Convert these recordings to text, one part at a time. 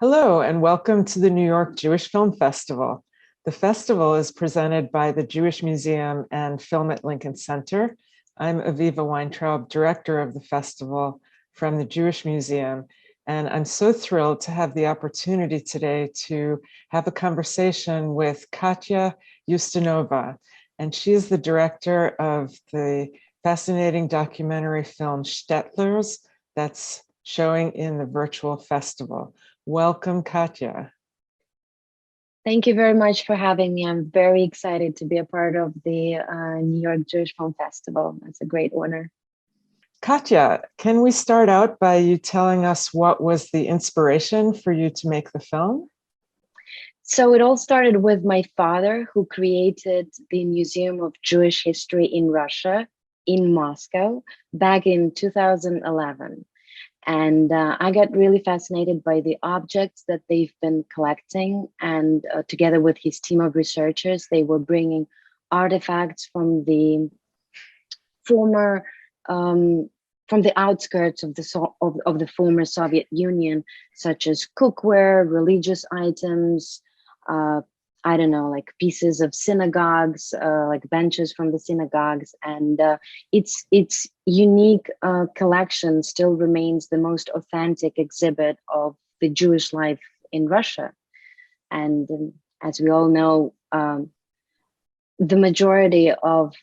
Hello, and welcome to the New York Jewish Film Festival. The festival is presented by the Jewish Museum and Film at Lincoln Center. I'm Aviva Weintraub, director of the festival from the Jewish Museum, and I'm so thrilled to have the opportunity today to have a conversation with Katya Ustinova, and she is the director of the fascinating documentary film Shtetlers that's showing in the virtual festival. Welcome, Katya. Thank you very much for having me. I'm very excited to be a part of the New York Jewish Film Festival. It's a great honor. Katya, can we start out by you telling us what was the inspiration for you to make the film? So it all started with my father, who created the Museum of Jewish History in Russia, in Moscow, back in 2011. And I got really fascinated by the objects that they've been collecting. And together with his team of researchers, they were bringing artifacts from the former, from the outskirts of the former Soviet Union, such as cookware, religious items, I don't know, like pieces of synagogues, like benches from the synagogues, and its unique collection still remains the most authentic exhibit of the Jewish life in Russia. And as we all know, the majority of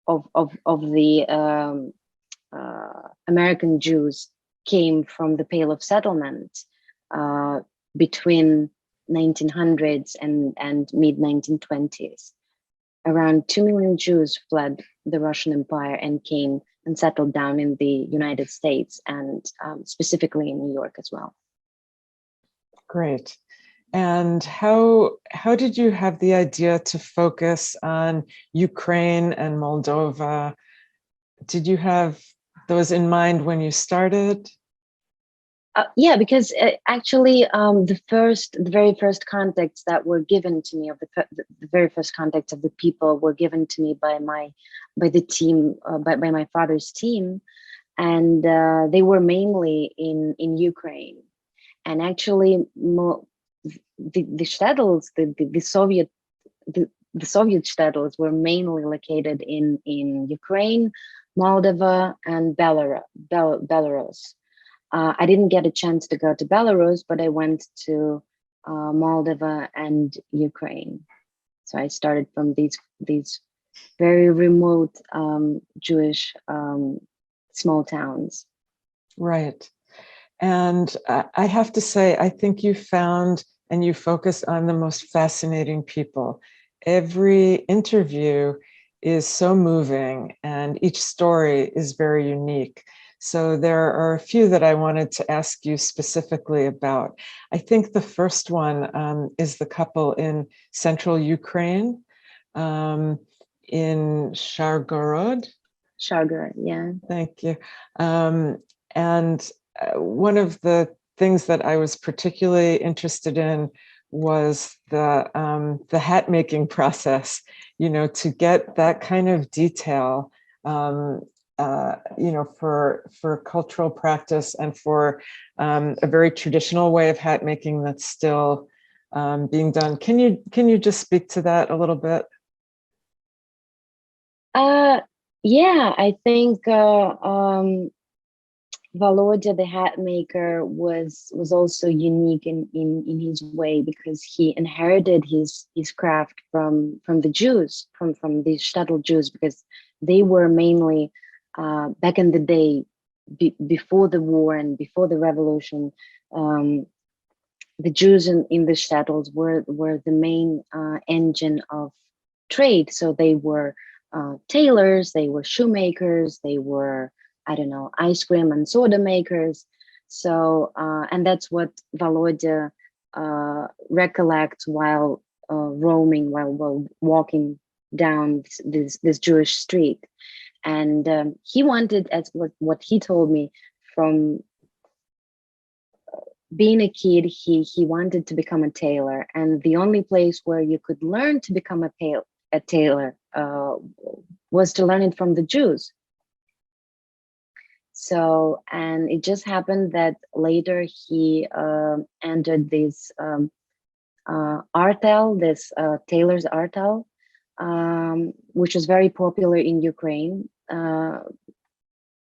the American Jews came from the Pale of Settlement between 1900s and mid 1920s. Around 2 million Jews fled the Russian Empire and came and settled down in the United States, and specifically in New York as well. Great. And how did you have the idea to focus on Ukraine and Moldova? Did you have those in mind when you started? Yeah, because actually, the very first contacts that were given to me, the very first contacts of the people were given to me by the team, by my father's team, and they were mainly in Ukraine, and actually, the shtetls, the Soviet shtetls were mainly located in Ukraine, Moldova, and Belarus. I didn't get a chance to go to Belarus, but I went to Moldova and Ukraine. So I started from these very remote Jewish small towns. Right. And I have to say, I think you found and you focused on the most fascinating people. Every interview is so moving and each story is very unique. So there are a few that I wanted to ask you specifically about. I think the first one is the couple in central Ukraine, in Shargorod. Shargorod, yeah. Thank you. And one of the things that I was particularly interested in was the hat making process. You know, to get that kind of detail. You know, for cultural practice and for a very traditional way of hat making that's still being done. Can you just speak to that a little bit? Yeah, I think Volodya, the hat maker, was also unique in his way, because he inherited his craft from the Jews, from the shtetl Jews, because they were mainly back in the day, before the war and before the revolution, the Jews in the shtetls were the main engine of trade. So they were tailors, they were shoemakers, they were, I don't know, ice cream and soda makers. So and that's what Volodya recollects while roaming, while walking down this Jewish street. And he wanted, as what he told me, from being a kid, he wanted to become a tailor, and the only place where you could learn to become a tailor was to learn it from the Jews. So, and it just happened that later he entered this artel, this tailor's artel, which was very popular in Ukraine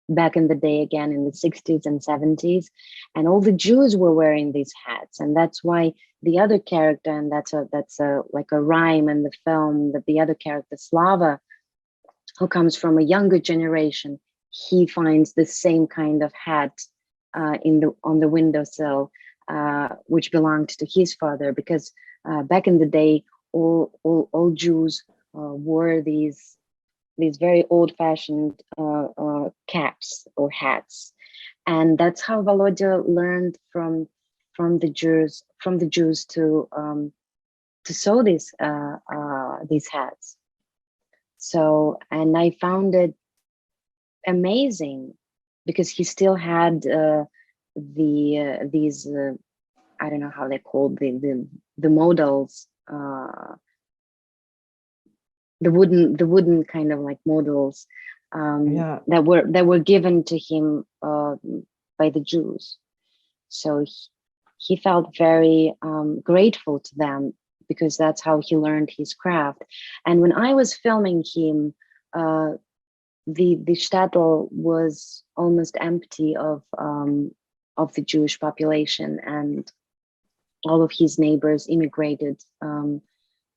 back in the day, again in the 60s and 70s. And all the Jews were wearing these hats. And that's why the other character, and that's a like a rhyme in the film, that the other character, Slava, who comes from a younger generation, he finds the same kind of hat on the windowsill, which belonged to his father, because back in the day, all Jews wore these very old-fashioned caps or hats, and that's how Volodya learned from the Jews to sew these hats. So, and I found it amazing because he still had these I don't know how they're called, the models, the wooden kind of like models that were given to him by the Jews. So he felt very grateful to them, because that's how he learned his craft. And when I was filming him, the shtetl was almost empty of the Jewish population, and all of his neighbors immigrated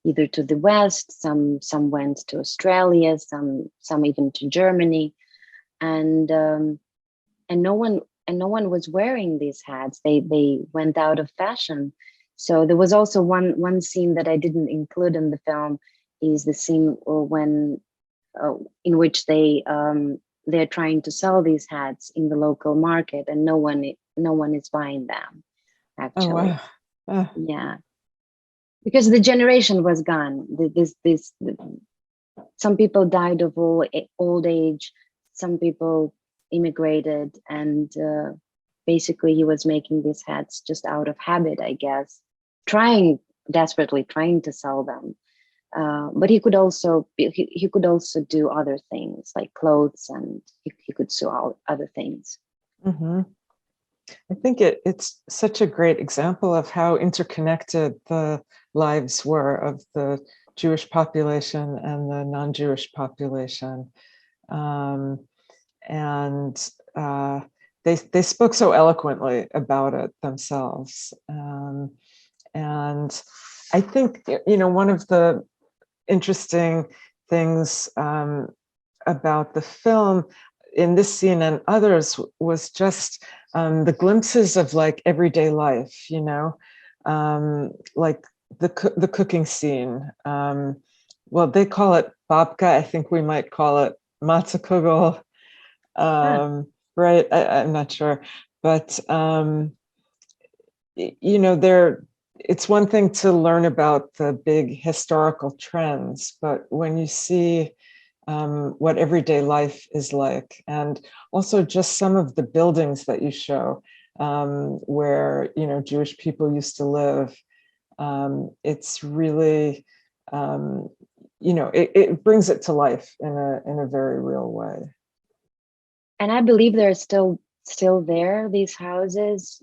either to the West, some went to Australia, some even to Germany, and no one was wearing these hats. They went out of fashion. So there was also one scene that I didn't include in the film, is the scene when in which they're trying to sell these hats in the local market, and no one is buying them, actually. Oh, wow. Yeah, because the generation was gone. Some people died of old age, some people immigrated, and basically he was making these hats just out of habit, I guess, desperately trying to sell them. But he could also do other things like clothes, and he could sew other things. Mm-hmm. I think it's such a great example of how interconnected the lives were of the Jewish population and the non-Jewish population. And they spoke so eloquently about it themselves. And I think, one of the interesting things about the film in this scene and others was just the glimpses of like everyday life, like the cooking scene. Well, they call it babka. I think we might call it matzah kugel. Right? I'm not sure, but it's one thing to learn about the big historical trends, but when you see what everyday life is like, and also just some of the buildings that you show where Jewish people used to live, it's really it brings it to life in a very real way. And I believe they're still there, these houses,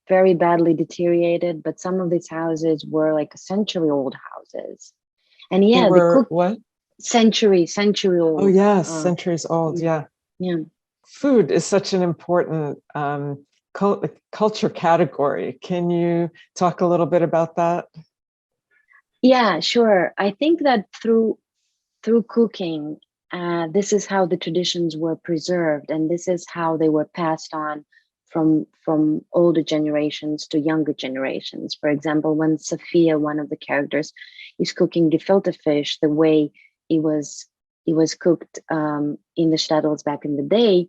very badly deteriorated, but some of these houses were like century-old houses. And yeah, they were what? Century old. Oh yes, centuries old. Yeah. Food is such an important culture category. Can you talk a little bit about that? Yeah, sure. I think that through cooking, this is how the traditions were preserved, and this is how they were passed on from older generations to younger generations. For example, when Sophia, one of the characters, is cooking gefilte fish, the way it was cooked in the shtetls back in the day,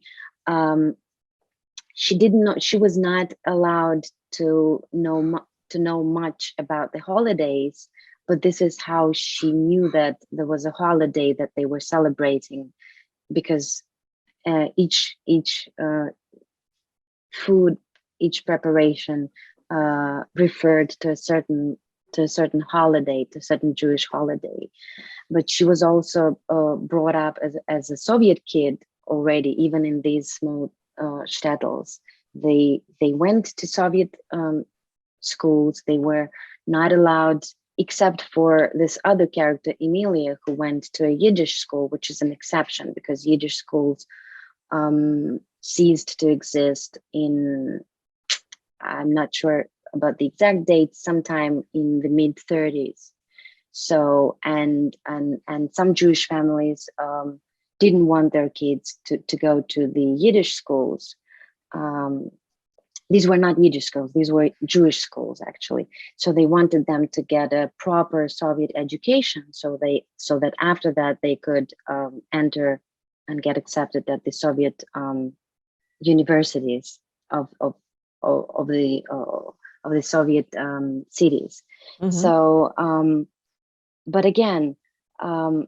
she was not allowed to know much about the holidays, but this is how she knew that there was a holiday that they were celebrating, because each food, each preparation referred to a certain holiday, to a certain Jewish holiday. But she was also brought up as a Soviet kid, already, even in these small shtetls. They went to Soviet schools. They were not allowed, except for this other character, Emilia, who went to a Yiddish school, which is an exception because Yiddish schools ceased to exist in, I'm not sure about the exact date, sometime in the mid-30s. So, and some Jewish families didn't want their kids to go to the Yiddish schools. These were not Yiddish schools, these were Jewish schools, actually. So they wanted them to get a proper Soviet education, so that after that they could enter and get accepted at the Soviet universities of the Soviet cities. Mm-hmm. So, but again, the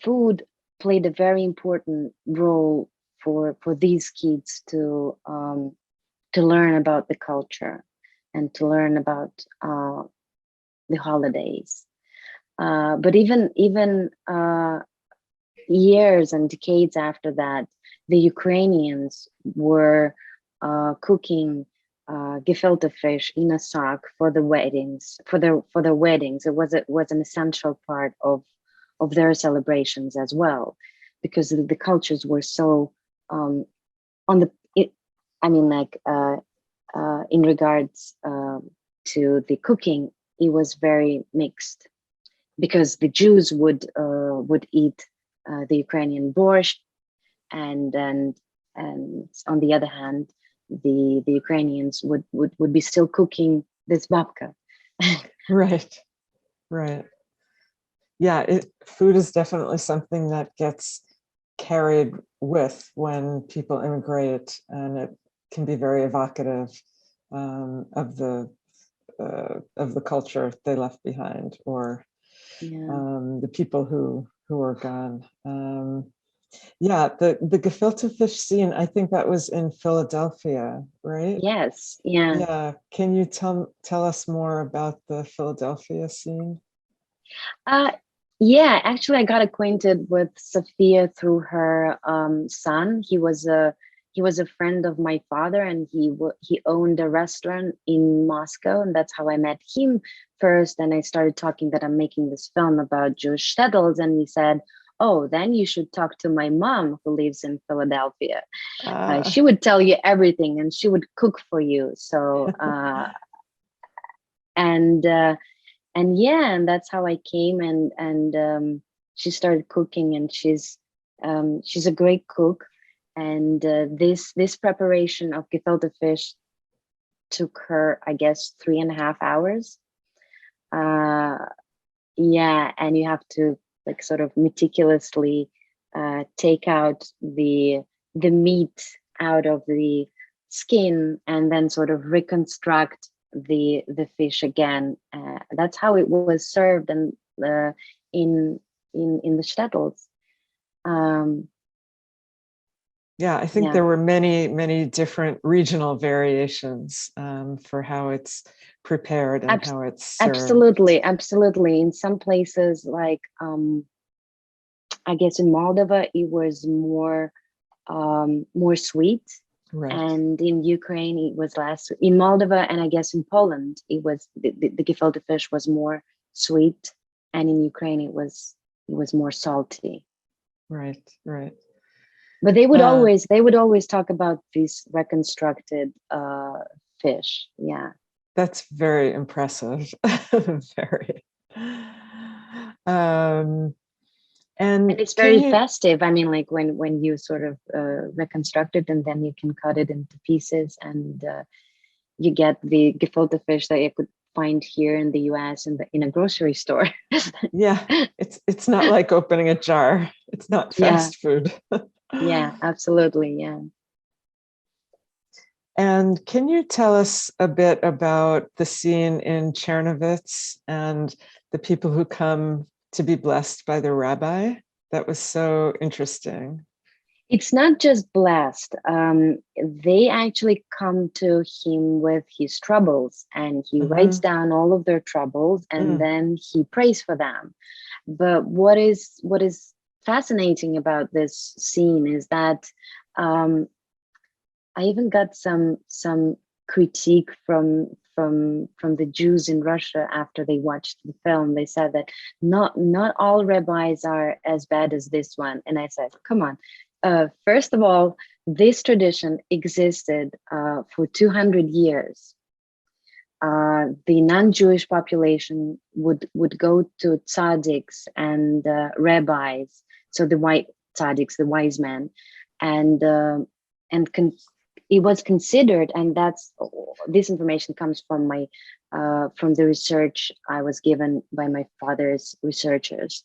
food played a very important role for these kids to learn about the culture and to learn about the holidays. But even years and decades after that, the Ukrainians were cooking gefilte fish in a sock for the weddings, for their weddings. It was an essential part of their celebrations as well, because the cultures were so on the. In regards to the cooking, it was very mixed, because the Jews would eat the Ukrainian borscht, and on the other hand, the Ukrainians would be still cooking this babka. Right. Yeah, food is definitely something that gets carried with when people immigrate, and it can be very evocative of the culture they left behind, or the people who are gone. Yeah, the gefilte fish scene, I think that was in Philadelphia, right? Yes. Yeah. Yeah. Can you tell us more about the Philadelphia scene? Yeah, actually, I got acquainted with Sophia through her son. He was a friend of my father, and he owned a restaurant in Moscow, and that's how I met him first. And I started talking that I'm making this film about Jewish shtetls, and he said, "Oh, then you should talk to my mom who lives in Philadelphia. She would tell you everything, and she would cook for you." So and yeah, and that's how I came, and she started cooking, and she's a great cook. And this preparation of gefilte fish took her, I guess, 3.5 hours. Yeah, and you have to like sort of meticulously take out the meat out of the skin, and then sort of reconstruct the fish again. That's how it was served, and in the shtetls. Yeah, I think there were many different regional variations for how it's prepared and how it's served. Absolutely. In some places, like I guess in Moldova, it was more sweet. Right. And in Ukraine, it was less. In Moldova, and I guess in Poland, it was the gefilte fish was more sweet, and in Ukraine, it was more salty. Right. But they would always talk about these reconstructed fish. Yeah, that's very impressive. Very. And it's very festive. I mean, like when you sort of reconstruct it, and then you can cut it into pieces, and you get the gefilte fish that you could find here in the US in a grocery store. Yeah, it's not like opening a jar. It's not fast food. Yeah, absolutely. Yeah. And can you tell us a bit about the scene in Chernovitz and the people who come to be blessed by the rabbi? That was so interesting. It's not just blessed. They actually come to him with his troubles, and he writes down all of their troubles, and then he prays for them. But what is fascinating about this scene is that I even got some critique from the Jews in Russia after they watched the film. They said that not all rabbis are as bad as this one, and I said, come on. First of all, this tradition existed for 200 years. The non-Jewish population would go to tzaddiks and rabbis, so the white tzaddiks, the wise men, and it was considered, and this information comes from from the research I was given by my father's researchers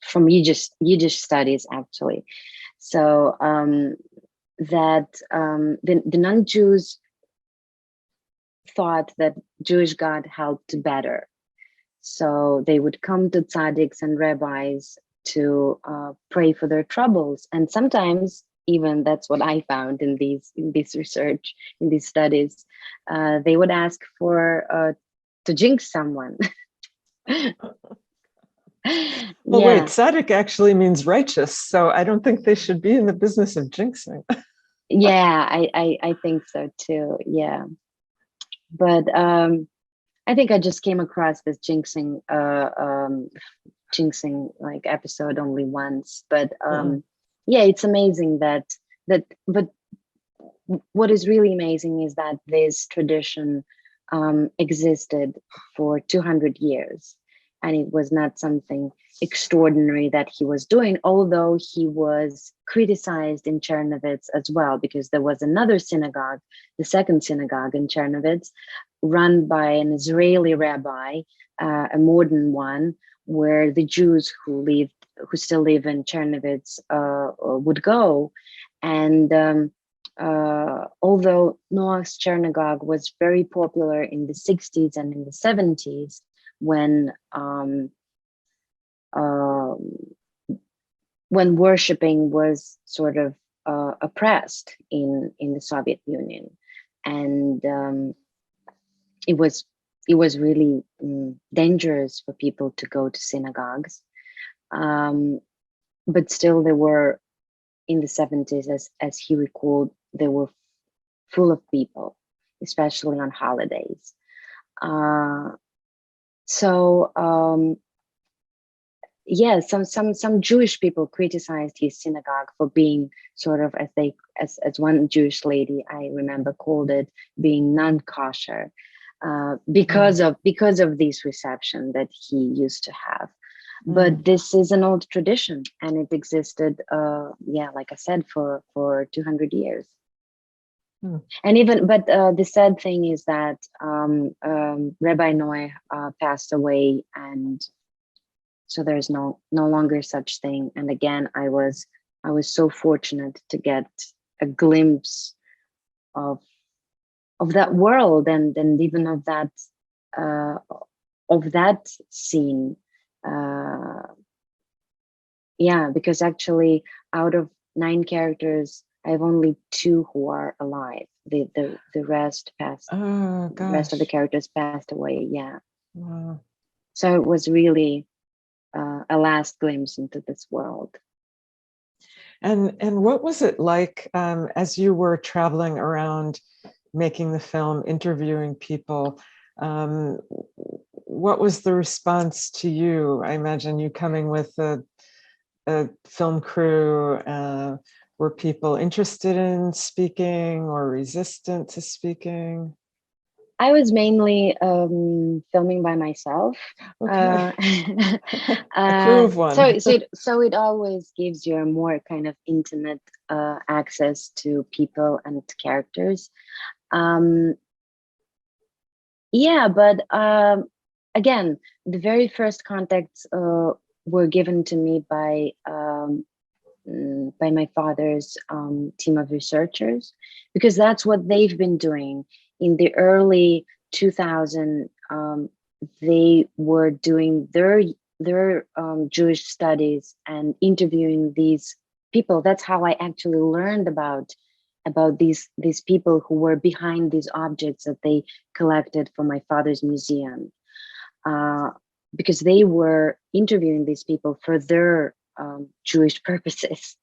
from Yiddish studies, actually. So that the non-Jews thought that Jewish God helped better. So they would come to tzaddiks and rabbis to pray for their troubles. And sometimes, even that's what I found in this research, in these studies, they would ask for to jinx someone. Well, wait, tzaddik actually means righteous, so I don't think they should be in the business of jinxing. Yeah, I think so too. Yeah. But I think I just came across this jinxing like episode only once. But yeah, it's amazing that but what is really amazing is that this tradition existed for 200 years, and it was not something extraordinary that he was doing, although he was criticized in Chernovitz as well, because there was another synagogue, the second synagogue in Chernovitz, run by an Israeli rabbi, a modern one, where the Jews who still live in Chernovitz would go. And although Noah's synagogue was very popular in the 60s and in the 70s, when worshiping was sort of oppressed in the Soviet Union, and it was really dangerous for people to go to synagogues. But still, there were, in the 70s, as he recalled, they were full of people, especially on holidays. Yeah, some Jewish people criticized his synagogue for being sort of, as one Jewish lady I remember called it, being non-kosher, because of this reception that he used to have. But this is an old tradition, and it existed, like I said, for 200 years. And the sad thing is that Rabbi Noy passed away, and so there's no longer such thing. And again, I was so fortunate to get a glimpse of that world, and even of that scene. Because actually, out of 9 characters, I have only 2 who are alive. The rest passed. The rest of the characters passed away. Yeah. Wow. So it was really a last glimpse into this world. And what was it like as you were traveling around making the film, interviewing people? What was the response to you? I imagine you coming with a film crew. Were people interested in speaking or resistant to speaking? I was mainly filming by myself. Okay. A crew of one. So it always gives you a more kind of intimate access to people and characters. But again, the very first contacts were given to me by my father's team of researchers, because that's what they've been doing. In the early 2000s, they were doing their Jewish studies and interviewing these people. That's how I actually learned about these people who were behind these objects that they collected for my father's museum, because they were interviewing these people for their Jewish purposes.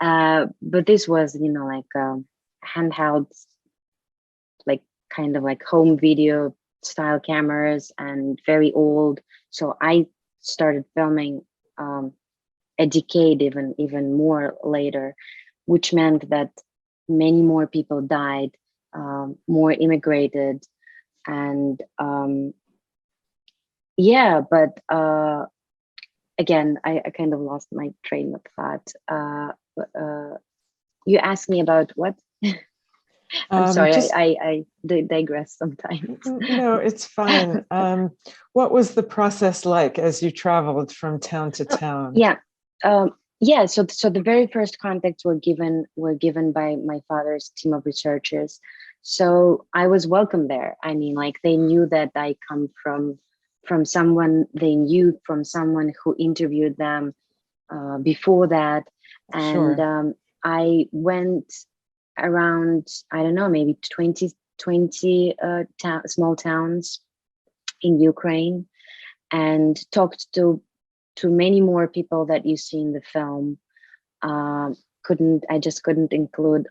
But this was, like handheld, like kind of like home video style cameras and very old. So I started filming a decade, even more later, which meant that many more people died, more immigrated, and yeah. But again, I kind of lost my train of thought. You asked me about what? I'm sorry, Just I digress sometimes. no, it's fine. What was the process like as you traveled from town to town? Yeah, yeah. So the very first contacts were given by my father's team of researchers. So I was welcome there. I mean, like they knew that I come from someone they knew, from someone who interviewed them before that, and Sure. I went around, I don't know, maybe 20 small towns in Ukraine, and talked to many more people that you see in the film. I just couldn't include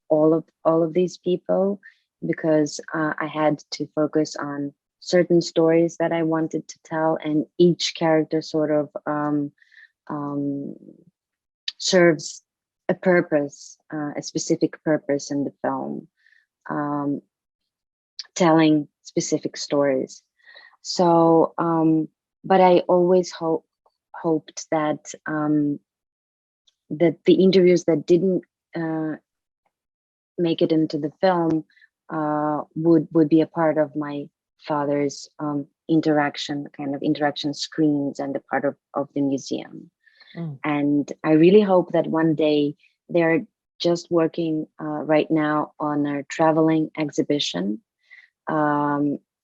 all of these people because I had to focus on certain stories that I wanted to tell, and each character sort of um, serves a purpose, a specific purpose in the film, um, telling specific stories. So, but I always hoped that the interviews that didn't make it into the film would be a part of my father's interaction screens and a part of the museum. Mm. And I really hope that one day they're just working right now on a traveling exhibition,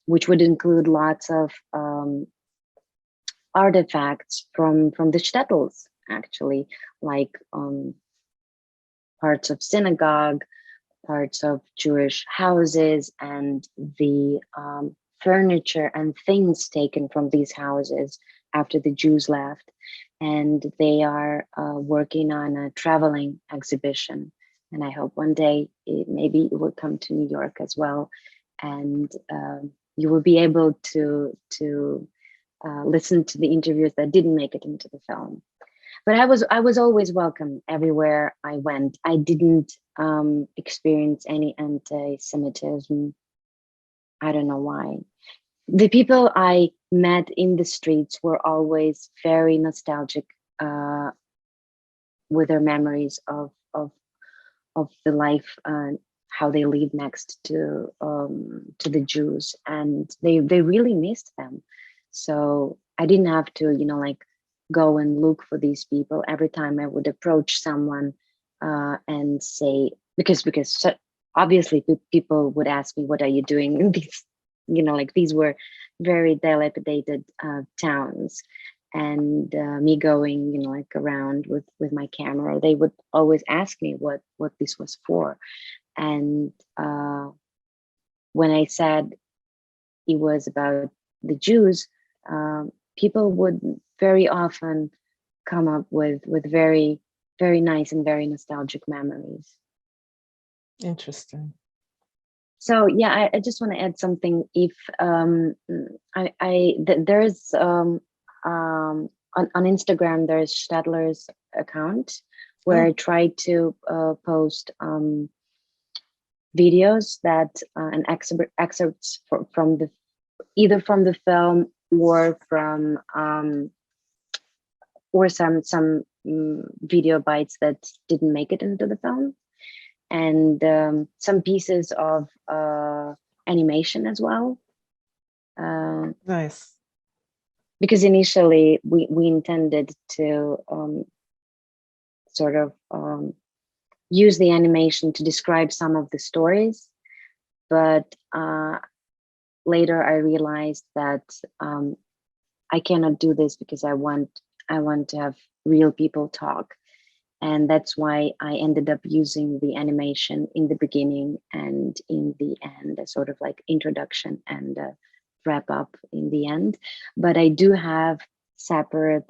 which would include lots of artifacts from the shtetls, actually, like parts of synagogue, parts of Jewish houses, and the furniture and things taken from these houses after the Jews left. And they are working on a traveling exhibition. And I hope one day maybe it will come to New York as well. And you will be able to listen to the interviews that didn't make it into the film. But I was always welcome everywhere I went. I didn't experience any anti-Semitism. I don't know why. The people I met in the streets were always very nostalgic with their memories of the life, how they lived next to the Jews, and they really missed them. So I didn't have to, like go and look for these people every time I would approach someone and say, because obviously people would ask me, what are you doing in these, like these were very dilapidated towns, and me going, like around with my camera, they would always ask me what this was for. And when I said it was about the Jews, people would very often come up with very, very nice and very nostalgic memories. Interesting. So yeah, I just want to add something. If there's on Instagram, there's Shtetlers account where I try to post videos that and excerpts from the either from the film or from or some video bites that didn't make it into the film, and some pieces of animation as well. Nice. Because initially we intended to sort of use the animation to describe some of the stories, but later I realized that I cannot do this because I want to have real people talk. And that's why I ended up using the animation in the beginning and in the end, a sort of like introduction and wrap up in the end. But I do have separate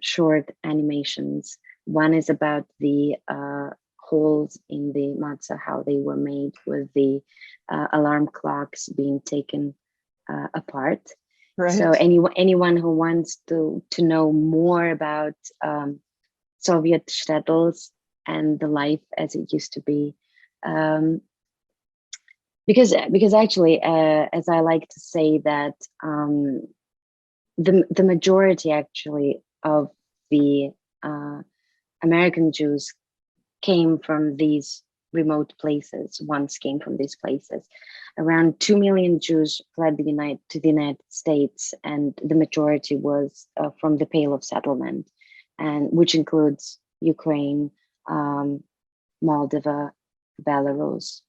short animations. One is about the holes in the matzah, how they were made with the alarm clocks being taken apart. Right. So anyone who wants to know more about Soviet shtetls and the life as it used to be, because actually, as I like to say that the majority actually of the American Jews came from these remote places, once came from these places. Around 2 million Jews fled to the United States, and the majority was from the Pale of Settlement, and which includes Ukraine, Moldova, Belarus.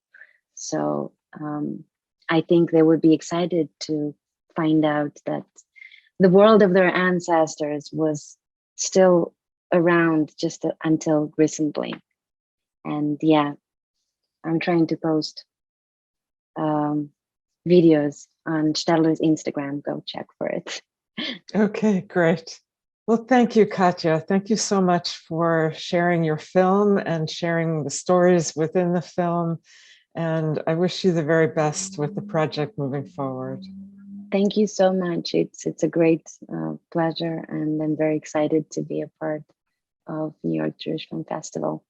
So I think they would be excited to find out that the world of their ancestors was still around just until recently. And yeah, I'm trying to post videos on Shtetlers Instagram. Go check for it. Okay, great. Well, thank you, Katya. Thank you so much for sharing your film and sharing the stories within the film. And I wish you the very best with the project moving forward. Thank you so much. It's a great pleasure, and I'm very excited to be a part of New York Jewish Film Festival.